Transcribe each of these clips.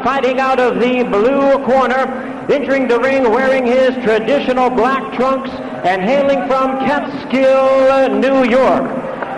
fighting out of the blue corner, entering the ring wearing his traditional black trunks and hailing from Catskill, New York.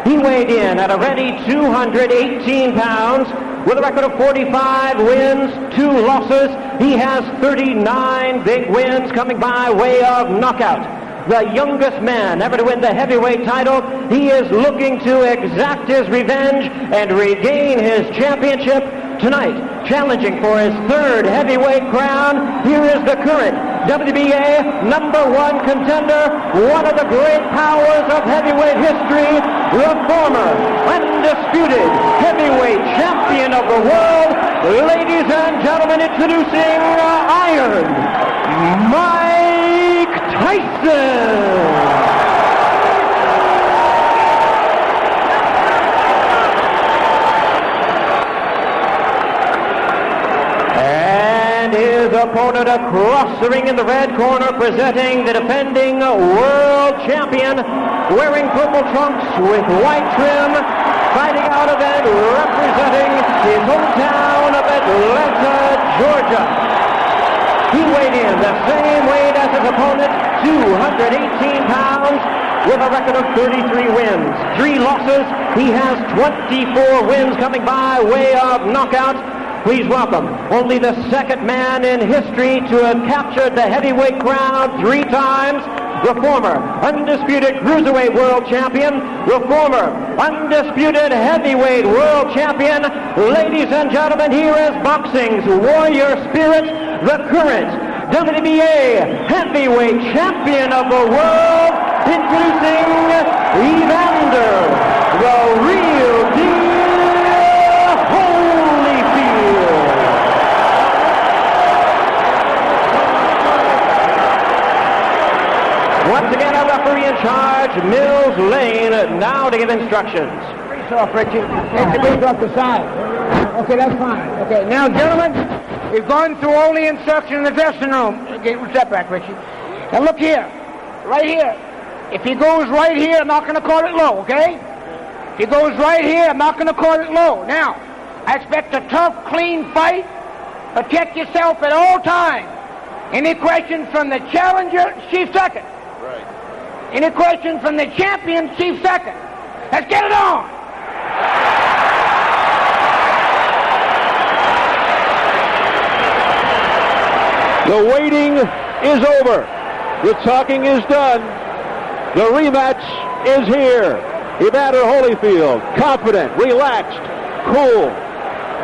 He weighed in at a ready 218 pounds with a record of 45 wins, 2 losses. He has 39 big wins coming by way of knockout. The youngest man ever to win the heavyweight title. He is looking to exact his revenge and regain his championship tonight. Challenging for his 3rd heavyweight crown, here is the current WBA #1 contender, one of the great powers of heavyweight history, the former undisputed heavyweight champion of the world. Ladies and gentlemen, introducing Iron Mike Tyson. His opponent across the ring in the red corner, presenting the defending world champion, wearing purple trunks with white trim, fighting out of it, representing his hometown of Atlanta, Georgia. He weighed in the same weight as his opponent, 218 pounds, with a record of 33 wins, 3 losses. He has 24 wins coming by way of knockout. Please welcome only the 2nd man in history to have captured the heavyweight crown 3 times, the former undisputed cruiserweight world champion, the former undisputed heavyweight world champion. Ladies and gentlemen, here is boxing's warrior spirit, the current WBA heavyweight champion of the world, introducing Evander, the real deal Holyfield. Once again, our referee in charge, Mills Lane, now to give instructions. Brace off, Richie. Take the brace off the side. Okay, that's fine. Okay, now, gentlemen, we've gone through all the instructions in the dressing room. Okay, step back, Richie. Now, look here. Right here. If he goes right here, I'm not going to call it low, okay? If he goes right here, I'm not going to call it low. Now, I expect a tough, clean fight. Protect yourself at all times. Any questions from the challenger, chief second. Right. Any questions from the champion, chief second. Let's get it on. The waiting is over. The talking is done. The rematch is here. Evander Holyfield, confident, relaxed, cool.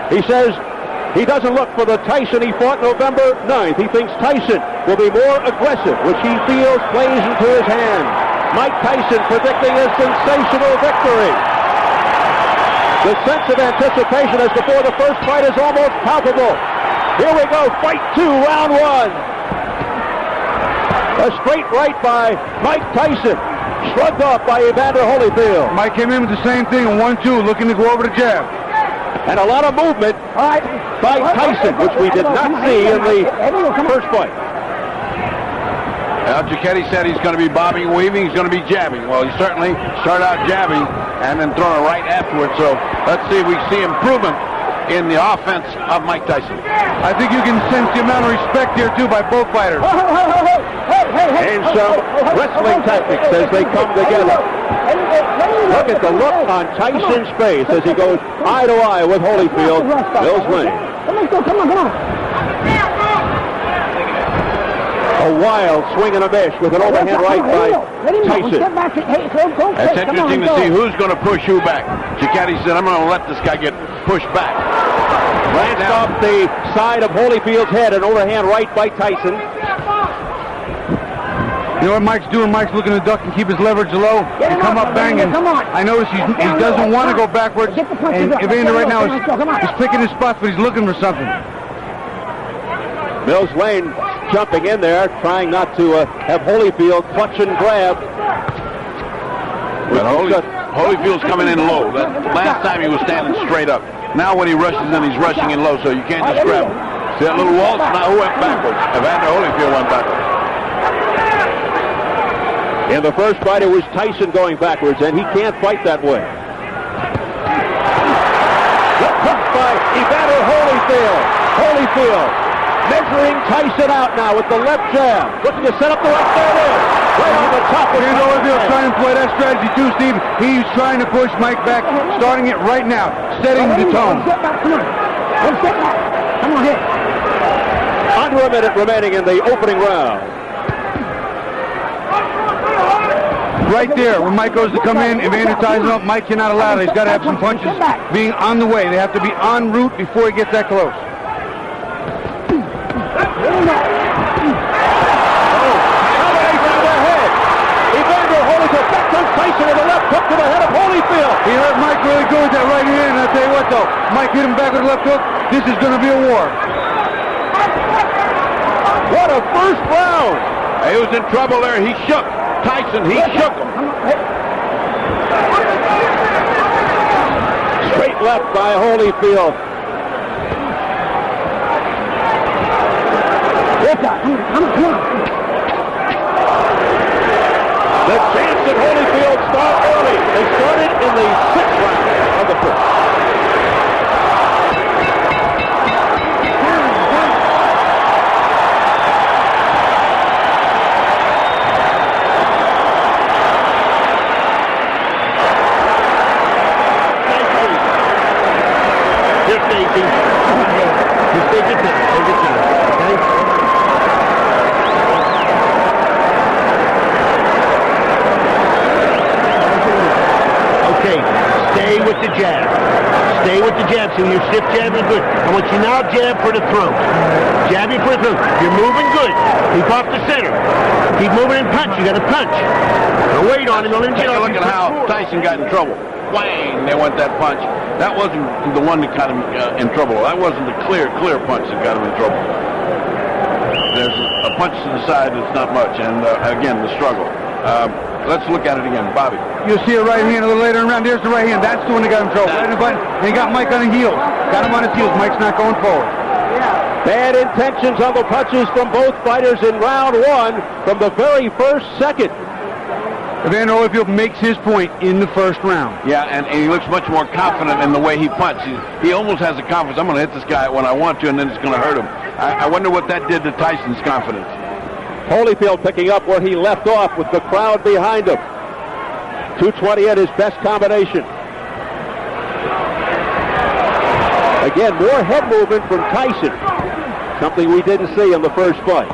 He says he doesn't look for the Tyson he fought November 9th. He thinks Tyson will be more aggressive, which he feels plays into his hand. Mike Tyson predicting a sensational victory. The sense of anticipation as before the first fight is almost palpable. Here we go, fight 2, round 1. A straight right by Mike Tyson, shrugged off by Evander Holyfield. Mike came in with the same thing, 1-2, looking to go over the jab. And a lot of movement by Tyson, which we did not see in the first fight. Well, Giacchetti said he's going to be bobbing, weaving, he's going to be jabbing. Well, he certainly started out jabbing and then throwing a right afterwards. So let's see if we see improvement in the offense of Mike Tyson. I think you can sense the amount of respect here, too, by both fighters. And some wrestling tactics as they come together. Look at the look on Tyson's face as he goes eye to eye with Holyfield. Mills Lane. Come on. A wild swing and a miss with an overhand right by Tyson. It's interesting to see who's going to push who back. Giacchetti said, I'm going to let this guy get pushed back. Glanced off the side of Holyfield's head, an overhand right by Tyson. You know what Mike's doing? Mike's looking to duck and keep his leverage low and come up banging. I notice he doesn't want to go backwards. And Evander right now is picking his spots, but he's looking for something. Mills Lane jumping in there, trying not to have Holyfield clutch and grab. Well, Holyfield's coming in low. Last time he was standing straight up. Now when he rushes in, he's rushing in low, so you can't just grab him. See that little waltz? Now who went backwards? Evander Holyfield went backwards. In the first fight, it was Tyson going backwards, and he can't fight that way. Good hook by Evander Holyfield. Holyfield measuring Tyson out now with the left jab. Looking to set up the left. There it is. Right on the top. Evander Holyfield trying to play that strategy too, Steve. He's trying to push Mike back, starting it right now, setting the tone. Come on here. Under a minute remaining in the opening round. Right there, when Mike goes to come in, Evander ties him up. Mike cannot allow that. He's got to have some punches being on the way. They have to be en route before he gets that close. Evander Holyfield back to Tyson with a left hook to the head of Holyfield. He hurt Mike really good with that right hand, and I'll tell you what though, Mike hit him back with a left hook. This is going to be a war. What a first round. He was in trouble there. He shook Tyson. He shook him. Straight left by Holyfield. The chance that Holyfield start early. They started in the 6th round of the first. Stay with the jab. Stay with the jab. So your stiff jab is good. I want you now jab for the throat. Jabbing for the throat. You're moving good. Keep off the center. Keep moving and punch. You got to punch. Now wait on him. Don't let him Take get a off. look at how Tyson got in trouble. Whang! They went that punch. That wasn't the one that got him in trouble. That wasn't the clear punch that got him in trouble. There's a punch to the side that's not much, and again, the struggle. Let's look at it again. Bobby. You'll see a right hand a little later in the round. There's the right hand. That's the one that got him in trouble. Right in the button. And he got Mike on the heels. Got him on his heels. Mike's not going forward. Bad intentions on the punches from both fighters in round 1 from the very first second. Evander Holyfield makes his point in the first round. Yeah, and he looks much more confident in the way he punches. He almost has the confidence. I'm going to hit this guy when I want to, and then it's going to hurt him. I wonder what that did to Tyson's confidence. Holyfield picking up where he left off with the crowd behind him. 220 at his best combination. Again, more head movement from Tyson. Something we didn't see in the first fight.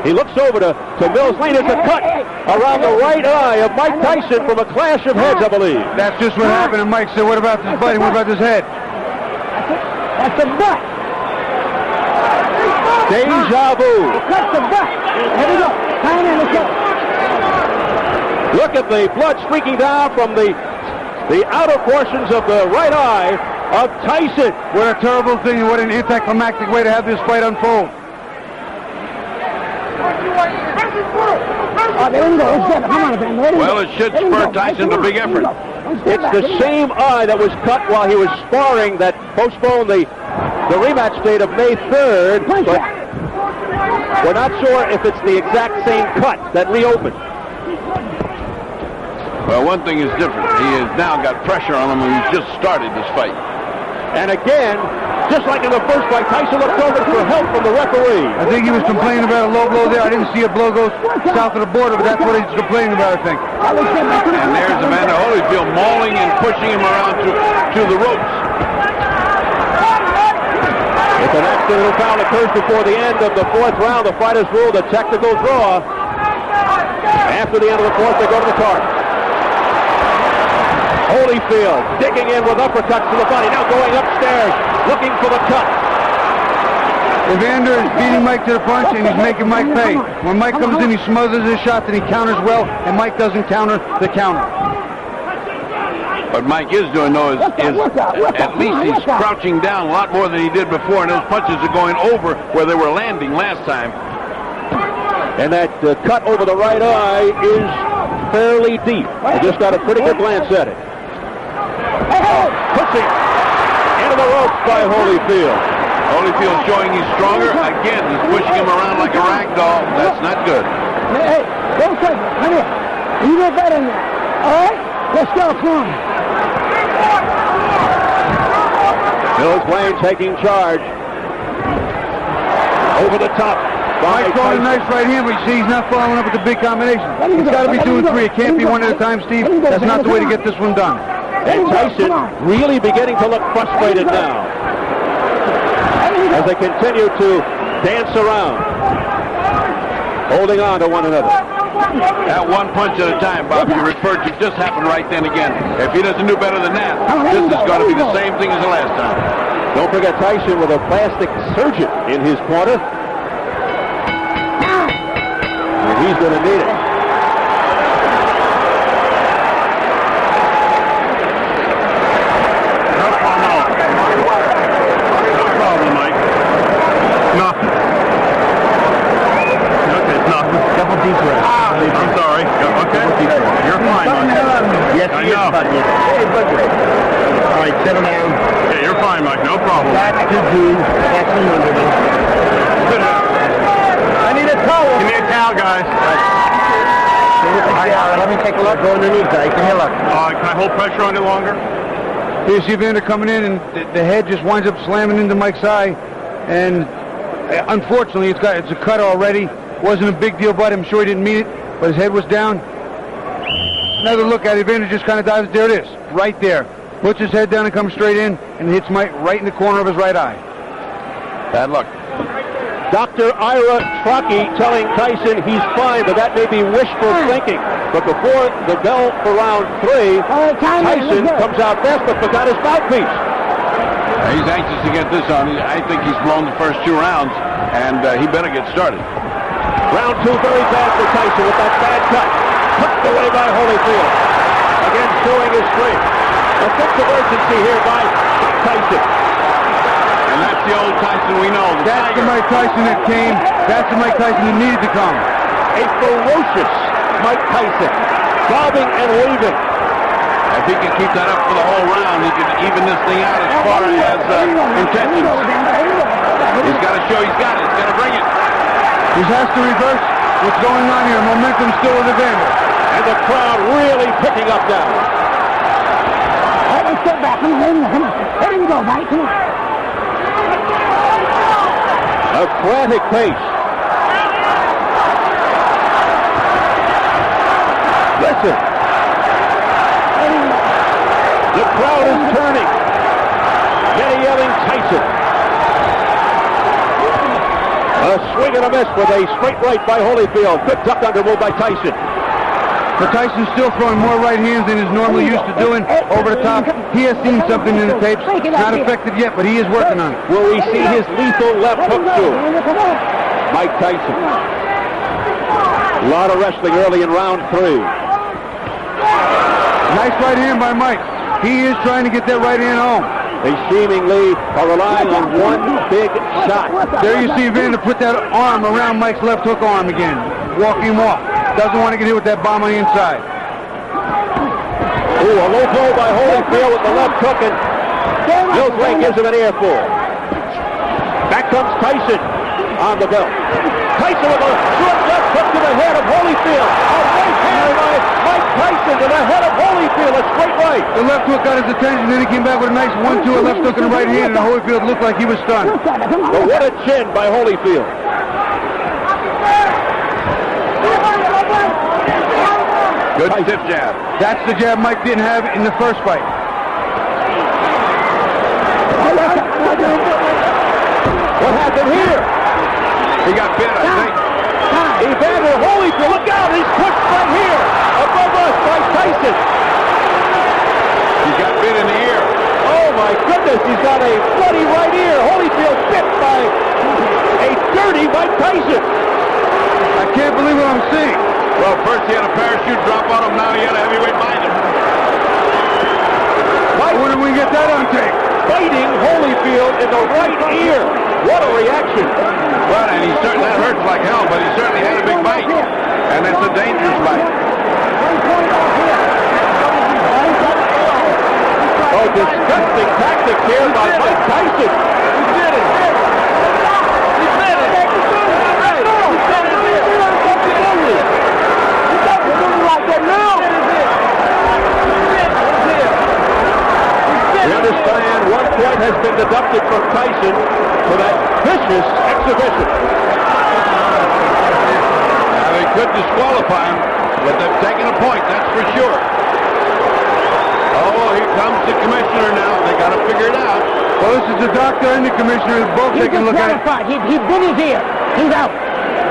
He looks over to Mills Lane. It's a cut around the right eye of Mike Tyson from a clash of heads, I believe. That's just what happened. And Mike said, what about this fighting? What about this head? That's the butt. Deja vu. That's the butt. Here we go. Time in. Let's go. Look at the blood streaking down from the outer portions of the right eye of Tyson. What a terrible thing and what an anticlimactic way to have this fight unfold. Oh, there we go. Let's get it. Come on, Evander. Well, it should spur Tyson to big effort. It's the same eye that was cut while he was sparring that postponed the rematch date of May 3rd, but we're not sure if it's the exact same cut that reopened. Well, one thing is different. He has now got pressure on him, and he's just started this fight. And again, just like in the first fight, Tyson looked over for help from the referee. I think he was complaining about a low blow there. I didn't see a blow go south of the border, but that's what he's complaining about, I think. And there's Evander Holyfield mauling and pushing him around to the ropes. If an accidental foul occurs before the end of the 4th round, the fight is ruled a technical draw. After the end of the 4th, they go to the target. Holyfield digging in with uppercuts to the body, now going upstairs, looking for the cut. Evander is beating Mike to the punch, and he's making Mike pay. When Mike comes in, he smothers his shot, then he counters well, and Mike doesn't counter the counter. What Mike is doing, though, is at least he's crouching down a lot more than he did before, and those punches are going over where they were landing last time. And that cut over the right eye is fairly deep. I just got a pretty good glance at it. Pushing into the ropes by Holyfield. Holyfield showing he's stronger. Again, he's pushing him around like a rag doll. That's not good. Hey, don't take it. Come here. You get better than that. All right? Let's go. Come on. Mills Lane taking charge. Over the top. Mike's throwing a nice right hand, but you see he's not following up with the big combination. He's got to be 2 and 3. It can't be one at a time, Steve. That's not the way to get this one done. And Tyson really beginning to look frustrated now as they continue to dance around, holding on to one another. That one punch at a time, Bob, you referred to, just happened right then again. If he doesn't do better than that, this is going to be the same thing as the last time. Don't forget Tyson with a plastic surgeon in his corner. And he's going to need it. No problem, Mike. Nothing. Okay, it's nothing. Couple deep breaths. I'm sorry. Okay. You're fine, Mike. Yes, I he is, know. buddy. Hey, buddy. All right, settle down. Yeah, you're fine, Mike. No problem. That's to do. That's in under me. Sit down. I need a towel. Give me a towel, guys. Let me take a look. Go underneath, guys. Can you look? Can I hold pressure on it longer? You see Evander coming in, and the head just winds up slamming into Mike's eye. And unfortunately, it's a cut already. Wasn't a big deal, but I'm sure he didn't mean it. But his head was down. Another look at it. Evander just kind of dives. There it is, right there. Puts his head down and comes straight in, and hits Mike right in the corner of his right eye. Bad luck. Dr. Ira Trockey telling Tyson he's fine, but that may be wishful thinking. But before the bell for round 3, Tyson comes out best, but forgot his mouthpiece. He's anxious to get this on. I think he's blown the first 2 rounds, and he better get started. Round 2 very bad for Tyson with that bad cut. Tucked away by Holyfield. Again showing his strength. A sense of urgency here by Tyson. And that's the old Tyson we know. That's the Mike Tyson that came. That's the Mike Tyson that needed to come. A ferocious Mike Tyson. Bobbing and weaving. If he can keep that up for the whole round, he can even this thing out as far as intentions. He's got to show he's got it. He's got to bring it. He has to reverse what's going on here. Momentum still with Evander. And the crowd really picking up now. Let's step back. Come on. Let him go, Mike. Come on. A frantic pace. Listen. The crowd is turning. Many yelling Tyson. A swing and a miss with a straight right by Holyfield. Good duck under move by Tyson. But Tyson's still throwing more right hands than he's normally used to doing over the top. He has seen something in the tapes. Not effective yet, but he is working on it. Will we see his lethal left hook soon? Mike Tyson. A lot of wrestling early in round 3. Nice right hand by Mike. He is trying to get that right hand home. They seemingly are relying on one big shot. There you see Evander put that arm around Mike's left hook arm again. Walk him off. Doesn't want to get hit with that bomb on the inside. Ooh, a low blow by Holyfield with the left hook, and Gilchrist gives him an earful. Back comes Tyson on the belt. Tyson with a short left hook to the head of Holyfield. A right hand by Mike Tyson to the head of Holyfield. A straight right. The left hook got his attention, then he came back with a nice 1-2, a left hook in the right hand, and Holyfield looked like he was stunned. But what a chin by Holyfield. Good stiff jab. That's the jab Mike didn't have in the first fight. What happened here? He got bit, I think. Evander Holyfield, look out! He's pushed right here above us by Tyson. He got bit in the ear. Oh my goodness, he's got a bloody right ear. Holyfield bit by a dirty Mike Tyson. I can't believe what I'm seeing. Well, first he had a parachute drop on him, now he had a heavyweight bind him. When did we get that on tape? Biting Holyfield in the right ear. What a reaction. Well, and that hurts like hell, but he certainly had a big bite. And it's a dangerous bite. Oh, disgusting tactics here by Mike Tyson. He did it. He did it. We understand 1 point has been deducted from Tyson for that vicious exhibition. Now, they could disqualify him, but they've taken a point, that's for sure. Oh, here comes the commissioner now. They got to figure it out. Well, this is the doctor and the commissioner both taking a look at it. He bit his ear. He's out.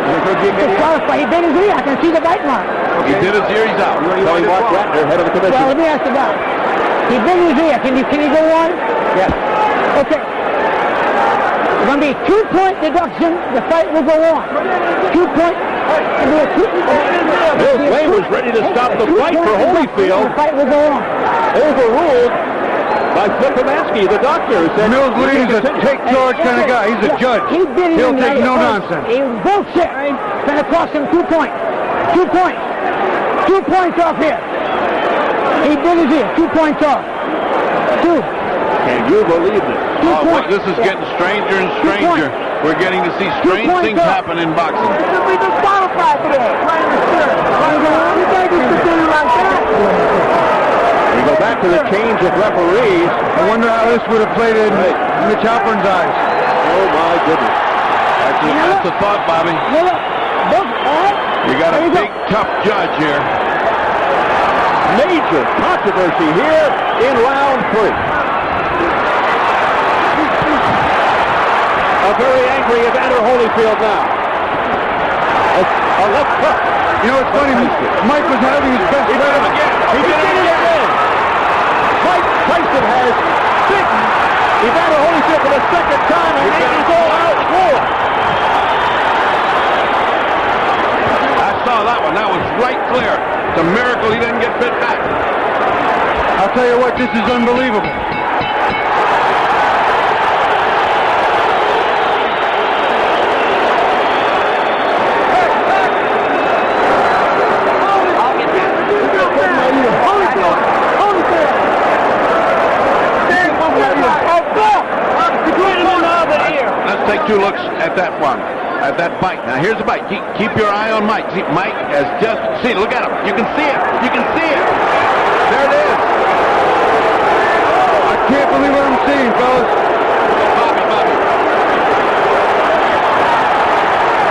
Disqualified. He bit his ear. I can see the bite mark. He did his ear, he's out. Tony Mark Ratner, head of the commission. Well, let me ask the guy. He bit his ear. Can he go on? Yes. Okay. It's going to be a 2-point deduction. The fight will go on. 2 point. Bill Wayne was ready to stop the fight for Holyfield. The fight will go on. Overruled by Flippomansky, the doctor, who said Mills Lane is a take charge kind of guy. He's a judge. He'll take no nonsense. He was bullshit. It's going to cost him 2 points. 2 points. 2 points off here. He did his ear. 2 points off. 2. Can you believe this? Oh, wait, this is getting stranger and stranger. We're getting to see strange things happen in boxing. We disqualified today. We go back to the change of referees. I wonder how this would have played in Mitch Halpern's eyes. Oh, my goodness. That's a thought, Bobby. You got a big, tough judge here. Major controversy here in round 3. A very angry Evander Holyfield now. A left hook. You know, it's funny. Mike was having his best round. He did it again. Mike Tyson has beaten Evander Holyfield for the second time, and he's all out for. I saw that one. That was right clear. It's a miracle he didn't get bit back. I'll tell you what, this is unbelievable. Let's take 2 looks at that one, at that bite. Now here's the bite. Keep your eye on Mike. See, Mike has just seen. Look at him. You can see it. You can see it. There it is. I can't believe what I'm seeing, fellas. Bobby.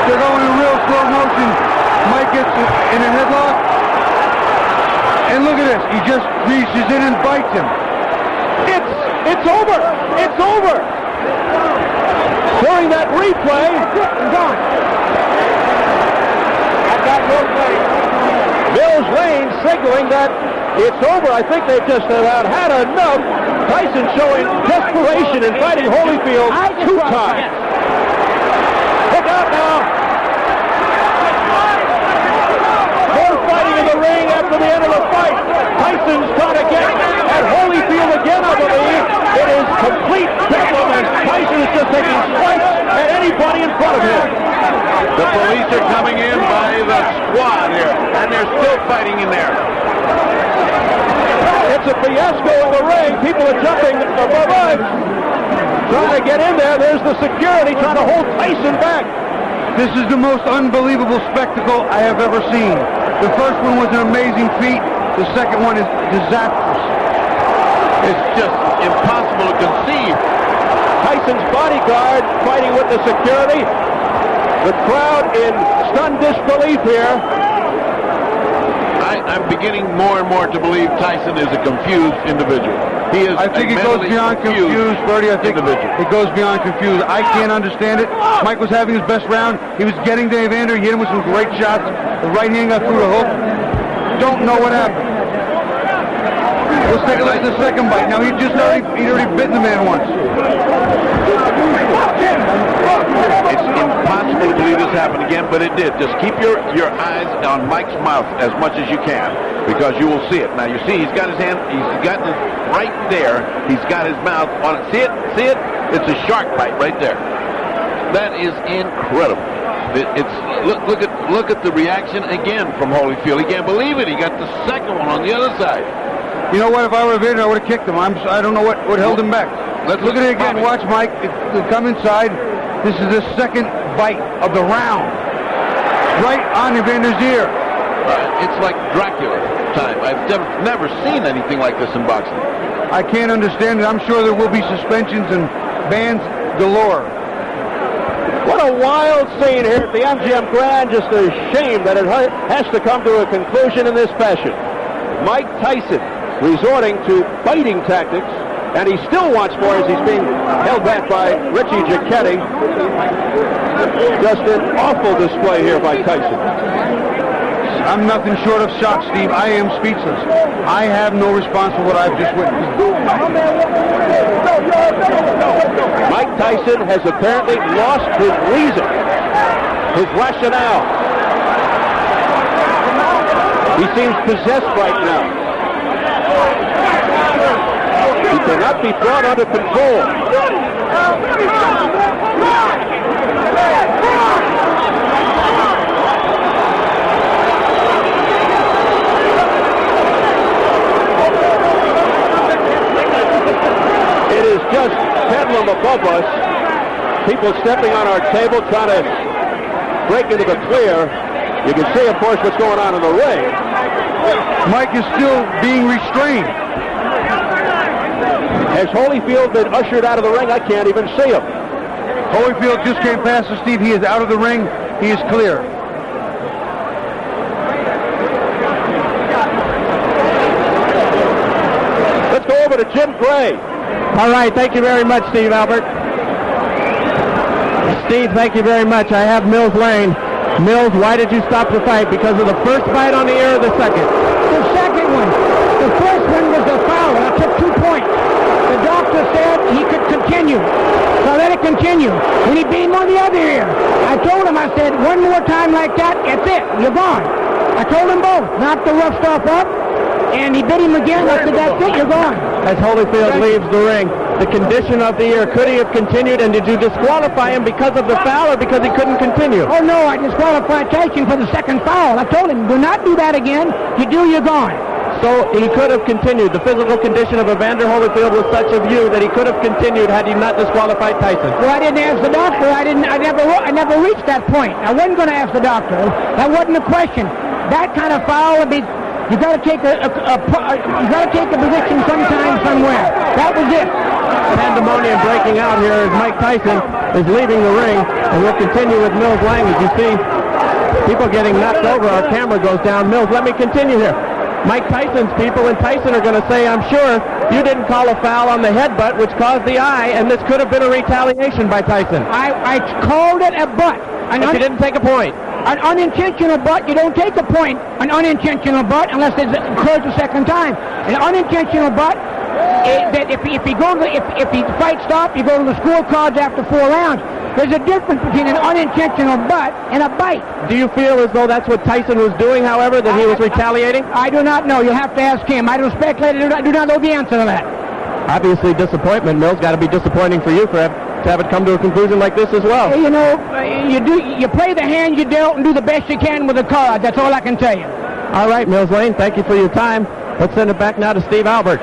They're going in real slow motion. Mike gets in a headlock. And look at this. He just reaches in and bites him. It's over. It's over. During that replay, Mills Lane signaling that it's over. I think they've just about had enough. Tyson showing desperation in fighting Holyfield 2 times. Look out now. More fighting in the ring after the end of the fight. Tyson's trying to get at Holyfield again, I believe. It is complete bedlam, and Tyson is just taking strikes at anybody in front of him. The police are coming in by the squad here, and they're still fighting in there. It's a fiasco in the ring. People are jumping above us, trying to get in there. There's the security trying to hold Tyson back. This is the most unbelievable spectacle I have ever seen. The first one was an amazing feat. The second one is disastrous. It's just impossible to conceive. Tyson's bodyguard fighting with the security. The crowd in stunned disbelief here. I'm beginning more and more to believe Tyson is a confused individual. He is. I think it goes beyond confused, Bertie. I think it goes beyond confused. I can't understand it. Mike was having his best round. He was getting to Evander. He hit him with some great shots. The right hand got through the hook. Don't know what happened. Let's take a look at the second bite. Now he'd already bitten the man once. It's impossible to believe this happened again, but it did. Just keep your eyes on Mike's mouth as much as you can, because you will see it. Now you see he's got his hand, he's got it right there. He's got his mouth on it. See it? See it? It's a shark bite right there. That is incredible. Look at the reaction again from Holyfield. He can't believe it. He got the second one on the other side. You know what? If I were Evander, I would have kicked him. I don't know what held him back. Let's look at it again. Watch, Mike. It'll come inside. This is the second bite of the round. Right on Evander's ear. It's like Dracula time. I've never seen anything like this in boxing. I can't understand it. I'm sure there will be suspensions and bans galore. What a wild scene here at the MGM Grand. Just a shame that it has to come to a conclusion in this fashion. Mike Tyson resorting to fighting tactics, and he still wants more as he's being held back by Richie Giacchetti. Just an awful display here by Tyson. I'm nothing short of shocked, Steve. I am speechless. I have no response for what I've just witnessed. Mike Tyson has apparently lost his reason, his rationale. He seems possessed right now. He cannot be brought under control. It is just bedlam above us. People stepping on our table trying to break into the clear. You can see, of course, what's going on in the ring. Mike is still being restrained. Has Holyfield been ushered out of the ring? I can't even see him. Holyfield just came past us, Steve. He is out of the ring. He is clear. Let's go over to Jim Gray. All right, thank you very much, Steve Albert. Steve, thank you very much. I have Mills Lane. Mills, why did you stop the fight? Because of the first bite on the ear or the second? The second one. The first one was a foul, and I took 2 points. The doctor said he could continue, so I let it continue. When he beat him on the other ear, I told him, I said, one more time like that, that's it, you're gone. I told them both, knock the rough stuff up, and he bit him again. I said, that's it, you're gone. As Holyfield leaves the ring, the condition of the ear, could he have continued, and did you disqualify him because of the foul or because he couldn't continue? Oh, no, I disqualified Tyson for the second foul. I told him, do not do that again. You do, you're gone. So he could have continued. The physical condition of Evander Holyfield was such a view that he could have continued had he not disqualified Tyson. Well, I didn't ask the doctor. I never reached that point. I wasn't going to ask the doctor. That wasn't a question. That kind of foul would be, you got to take a position sometime somewhere. That was it. Pandemonium breaking out here as Mike Tyson is leaving the ring, and we'll continue with Mills Lang. As you see, people getting knocked over. Our camera goes down. Mills, let me continue here. Mike Tyson's people and Tyson are going to say, I'm sure you didn't call a foul on the headbutt, which caused the eye, and this could have been a retaliation by Tyson. I called it a butt. But you didn't take a point. An unintentional butt, you don't take a point. An unintentional butt, unless it occurs the second time. An unintentional butt, that if the fight stops, you go to the scorecards after 4 rounds. There's a difference between an unintentional butt and a bite. Do you feel as though that's what Tyson was doing, however, that he was retaliating? I do not know. You'll have to ask him. I don't speculate. I do not know the answer to that. Obviously, disappointment. Mills, got to be disappointing for you to have it come to a conclusion like this as well. You know, you play the hand you dealt and do the best you can with the card. That's all I can tell you. All right, Mills Lane, thank you for your time. Let's send it back now to Steve Albert.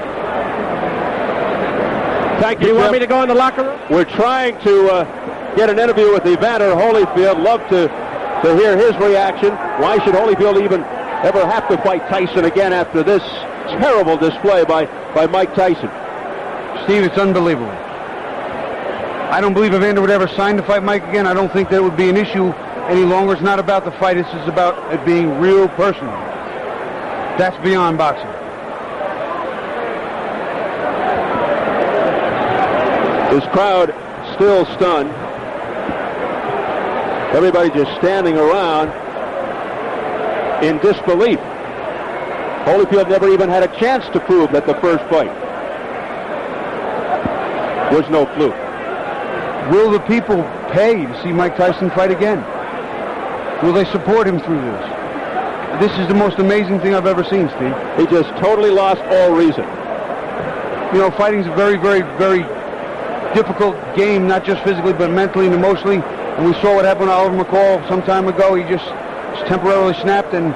Thank you, Do you want Jim. me to go in the locker room? We're trying to get an interview with Evander Holyfield. Love to hear his reaction. Why should Holyfield even ever have to fight Tyson again after this terrible display by Mike Tyson? Steve, it's unbelievable. I don't believe Evander would ever sign to fight Mike again. I don't think that would be an issue any longer. It's not about the fight. This is about it being real personal. That's beyond boxing. This crowd still stunned. Everybody just standing around in disbelief. Holyfield never even had a chance to prove that the first fight was no fluke. Will the people pay to see Mike Tyson fight again? Will they support him through this? This is the most amazing thing I've ever seen, Steve. He just totally lost all reason. You know, fighting's a very, very, very difficult game, not just physically, but mentally and emotionally. And we saw what happened to Oliver McCall some time ago. He just temporarily snapped, and